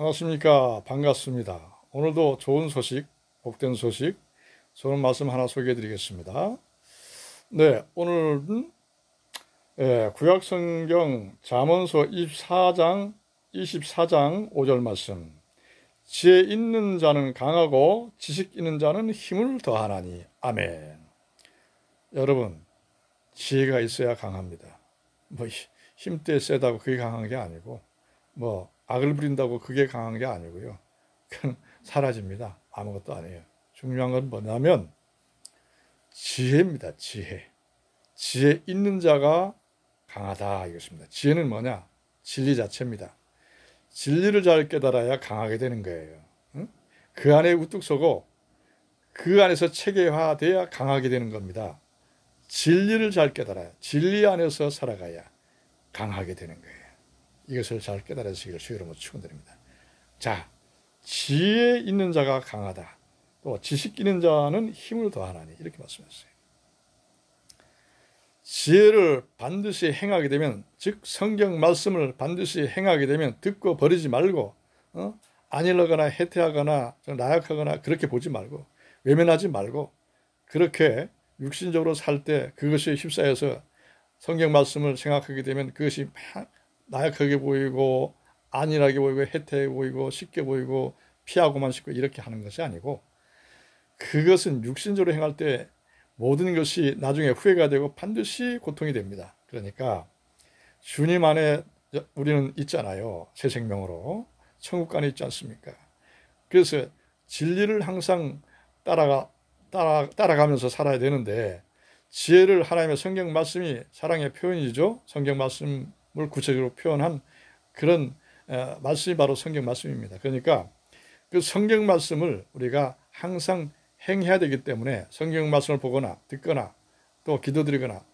안녕하십니까. 반갑습니다. 오늘도 좋은 소식, 복된 소식, 좋은 말씀 하나 소개해 드리겠습니다. 네, 오늘은 구약성경 잠언서 24장 5절 말씀. 지혜 있는 자는 강하고 지식 있는 자는 힘을 더하나니. 아멘. 여러분, 지혜가 있어야 강합니다. 힘때 세다고 그게 강한 게 아니고, 악을 부린다고 그게 강한 게 아니고요. 그냥 사라집니다. 아무것도 아니에요. 중요한 건 뭐냐면 지혜입니다. 지혜. 지혜 있는 자가 강하다 이것입니다. 지혜는 뭐냐? 진리 자체입니다. 진리를 잘 깨달아야 강하게 되는 거예요. 응? 그 안에 우뚝 서고 그 안에서 체계화돼야 강하게 되는 겁니다. 진리를 잘 깨달아야, 진리 안에서 살아가야 강하게 되는 거예요. 이것을 잘 깨달으시기를 주의 이름으로 축원드립니다. 자, 지혜 있는 자가 강하다. 또 지식 있는 자는 힘을 더하나니 이렇게 말씀하셨어요. 지혜를 반드시 행하게 되면, 즉 성경 말씀을 반드시 행하게 되면 듣고 버리지 말고 안일하거나 해태하거나 나약하거나 그렇게 보지 말고 외면하지 말고 그렇게 육신적으로 살 때 그것이 휩싸여서 성경 말씀을 생각하게 되면 그것이 나약하게 보이고 안일하게 보이고 해태해 보이고 쉽게 보이고 피하고만 싶고 이렇게 하는 것이 아니고, 그것은 육신적으로 행할 때 모든 것이 나중에 후회가 되고 반드시 고통이 됩니다. 그러니까 주님 안에 우리는 있잖아요. 새 생명으로 천국 안에 있지 않습니까? 그래서 진리를 항상 따라가면서 살아야 되는데, 지혜를 하나님의 성경 말씀이 사랑의 표현이죠. 성경 말씀을 구체적으로 표현한 그런 말씀이 바로 성경 말씀입니다. 그러니까 그 성경 말씀을 우리가 항상 행해야 되기 때문에 성경 말씀을 보거나 듣거나 또 기도드리거나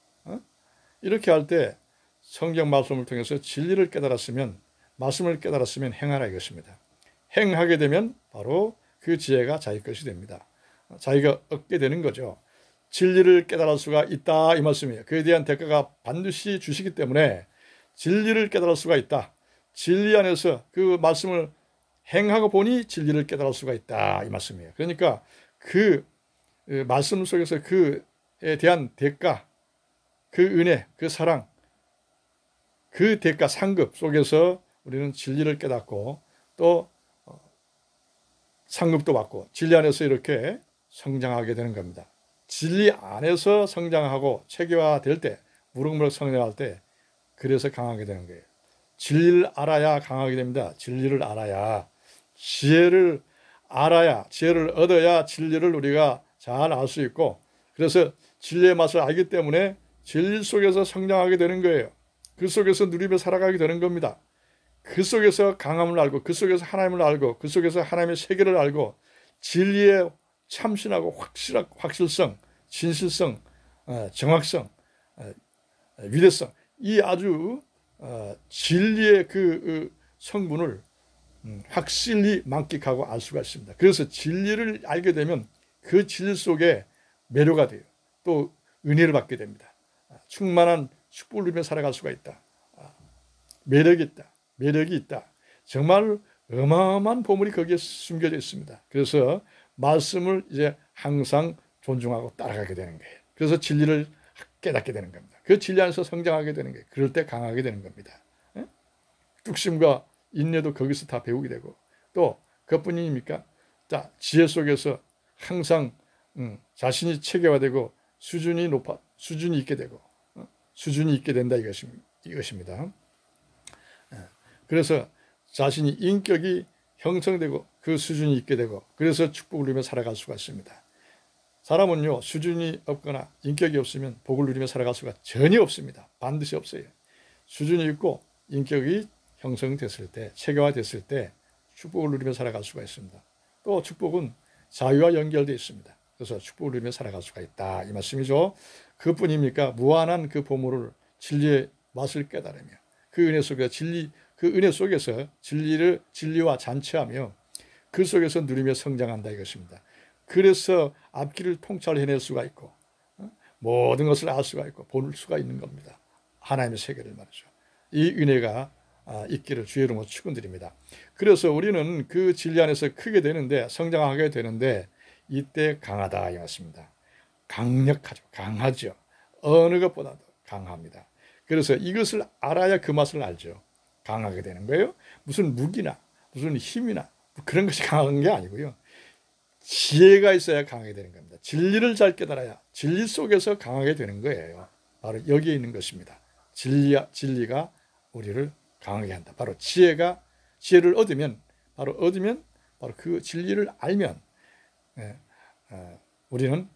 이렇게 할 때 성경 말씀을 통해서 진리를 깨달았으면, 말씀을 깨달았으면 행하라 이것입니다. 행하게 되면 바로 그 지혜가 자기 것이 됩니다. 자기가 얻게 되는 거죠. 진리를 깨달을 수가 있다 이 말씀이에요. 그에 대한 대가가 반드시 주시기 때문에 진리를 깨달을 수가 있다. 진리 안에서 그 말씀을 행하고 보니 진리를 깨달을 수가 있다 이 말씀이에요. 그러니까 그 말씀 속에서 그에 대한 대가, 그 은혜, 그 사랑, 그 대가 상급 속에서 우리는 진리를 깨닫고 또 상급도 받고 진리 안에서 이렇게 성장하게 되는 겁니다. 진리 안에서 성장하고 체계화될 때, 무럭무럭 성장할 때 그래서 강하게 되는 거예요. 진리를 알아야 강하게 됩니다. 진리를 알아야, 지혜를 알아야, 지혜를 얻어야 진리를 우리가 잘 알 수 있고, 그래서 진리의 맛을 알기 때문에 진리 속에서 성장하게 되는 거예요. 그 속에서 누리며 살아가게 되는 겁니다. 그 속에서 강함을 알고, 그 속에서 하나님을 알고, 그 속에서 하나님의 세계를 알고, 진리의 참신하고 확실성, 진실성, 정확성, 위대성, 이 아주 진리의 그 성분을 확실히 만끽하고 알 수가 있습니다. 그래서 진리를 알게 되면 그 진리 속에 매료가 돼요. 또 은혜를 받게 됩니다. 충만한 축복을 누리며 살아갈 수가 있다. 매력이 있다. 매력이 있다. 정말 어마어마한 보물이 거기에 숨겨져 있습니다. 그래서 말씀을 이제 항상 존중하고 따라가게 되는 거예요. 그래서 진리를 깨닫게 되는 겁니다. 그 진리 안에서 성장하게 되는 거예요. 그럴 때 강하게 되는 겁니다. 뚝심과 인내도 거기서 다 배우게 되고, 또 그것뿐입니까? 자, 지혜 속에서 항상 자신이 체계화되고 수준이 있게 되고 수준이 있게 된다 이것입니다. 그래서 자신이 인격이 형성되고 그 수준이 있게 되고, 그래서 축복을 누리며 살아갈 수가 있습니다. 사람은요, 수준이 없거나 인격이 없으면 복을 누리며 살아갈 수가 전혀 없습니다. 반드시 없어요. 수준이 있고 인격이 형성됐을 때, 체계화됐을 때 축복을 누리며 살아갈 수가 있습니다. 또 축복은 자유와 연결되어 있습니다. 그래서 축복을 누리며 살아갈 수가 있다 이 말씀이죠. 그뿐입니까? 무한한 그 보물을, 진리의 맛을 깨달으며 그 은혜 속에서 그 은혜 속에서 진리와 잔치하며 그 속에서 누리며 성장한다 이것입니다. 그래서 앞길을 통찰 해낼 수가 있고 모든 것을 알 수가 있고 볼 수가 있는 겁니다. 하나님의 세계를 말이죠. 이 은혜가 있기를 주의 이름으로 축원드립니다. 그래서 우리는 그 진리 안에서 크게 되는데, 성장하게 되는데, 이때 강하다 이 말씀입니다. 강력하죠. 강하죠. 어느 것보다도 강합니다. 그래서 이것을 알아야 그 맛을 알죠. 강하게 되는 거예요. 무슨 무기나 무슨 힘이나 그런 것이 강한 게 아니고요. 지혜가 있어야 강하게 되는 겁니다. 진리를 잘 깨달아야 진리 속에서 강하게 되는 거예요. 바로 여기에 있는 것입니다. 진리가 우리를 강하게 한다. 바로 지혜를 얻으면 바로 그 진리를 알면 우리는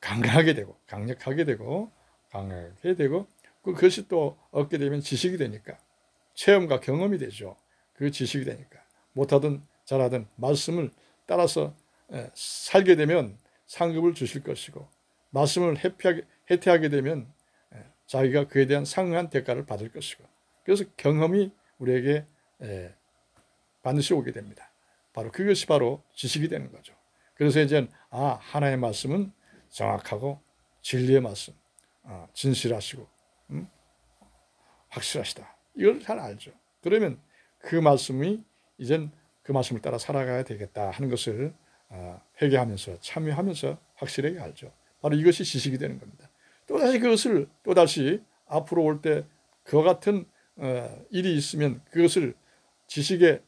강하게 되고 강력하게 되고 강하게 되고 그것이 또 얻게 되면 지식이 되니까 체험과 경험이 되죠. 그 지식이 되니까 못하든 잘하든 말씀을 따라서 살게 되면 상급을 주실 것이고 말씀을 해태하게 되면 자기가 그에 대한 상응한 대가를 받을 것이고 그래서 경험이 우리에게 반드시 오게 됩니다. 바로 그것이 바로 지식이 되는 거죠. 그래서 이제 하나님의 말씀은 정확하고 진리의 말씀, 진실하시고 확실하시다. 이걸 잘 알죠. 그러면 그 말씀이 이젠 그 말씀을 따라 살아가야 되겠다 하는 것을 회개하면서 참여하면서 확실하게 알죠. 바로 이것이 지식이 되는 겁니다. 또다시 그것을 앞으로 올 때 그와 같은 일이 있으면 그것을 지식의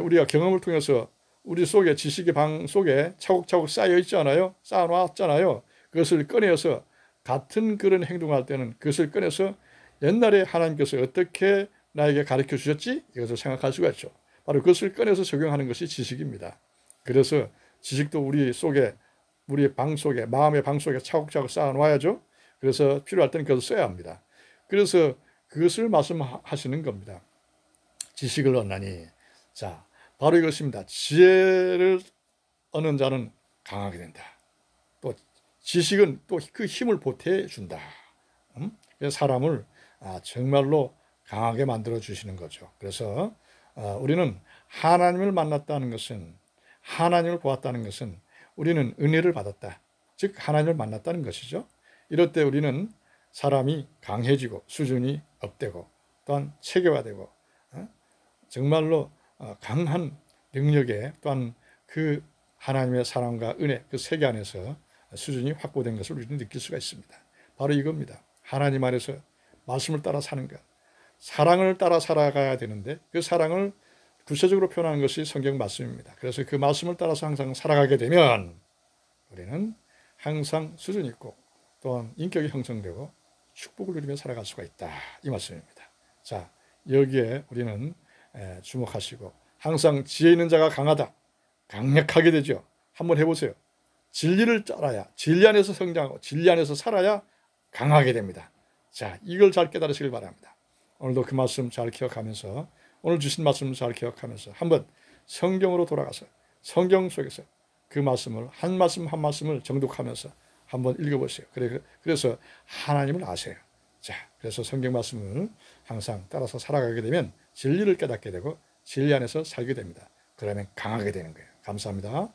우리가 경험을 통해서 우리 속에 지식의 방 속에 차곡차곡 쌓여 있잖아요. 쌓아놨잖아요. 그것을 꺼내서 같은 그런 행동할 때는 그것을 꺼내서 옛날에 하나님께서 어떻게 나에게 가르쳐 주셨지? 이것을 생각할 수가 있죠. 바로 그것을 꺼내서 적용하는 것이 지식입니다. 그래서 지식도 우리 방 속에, 마음의 방 속에 차곡차곡 쌓아놔야죠. 그래서 필요할 때는 그것을 써야 합니다. 그래서 그것을 말씀하시는 겁니다. 지식을 얻나니. 자, 바로 이것입니다. 지혜를 얻는 자는 강하게 된다. 또 지식은 또 그 힘을 보태준다. 그래서 사람을 정말로 강하게 만들어 주시는 거죠. 그래서 우리는 하나님을 만났다는 것은 하나님을 보았다는 것은 우리는 은혜를 받았다. 즉 하나님을 만났다는 것이죠. 이럴 때 우리는 사람이 강해지고 수준이 업되고 또한 체계화되고 정말로 강한 능력에 또한 그 하나님의 사랑과 은혜 그 세계 안에서 수준이 확보된 것을 우리는 느낄 수가 있습니다. 바로 이겁니다. 하나님 안에서 말씀을 따라 사는 것. 사랑을 따라 살아가야 되는데 그 사랑을 구체적으로 표현하는 것이 성경 말씀입니다. 그래서 그 말씀을 따라서 항상 살아가게 되면 우리는 항상 수준 있고 또한 인격이 형성되고 축복을 누리며 살아갈 수가 있다. 이 말씀입니다. 자, 여기에 우리는 주목하시고 항상 지혜 있는 자가 강하다. 강력하게 되죠. 한번 해보세요. 진리를 따라야 진리 안에서 성장하고 진리 안에서 살아야 강하게 됩니다. 자, 이걸 잘 깨달으시길 바랍니다. 오늘도 그 말씀 잘 기억하면서 오늘 주신 말씀 잘 기억하면서 한번 성경으로 돌아가서 성경 속에서 그 말씀을 한 말씀 한 말씀을 정독하면서 한번 읽어보세요. 그래서 하나님을 아세요. 자, 그래서 성경 말씀을 항상 따라서 살아가게 되면 진리를 깨닫게 되고 진리 안에서 살게 됩니다. 그러면 강하게 되는 거예요. 감사합니다.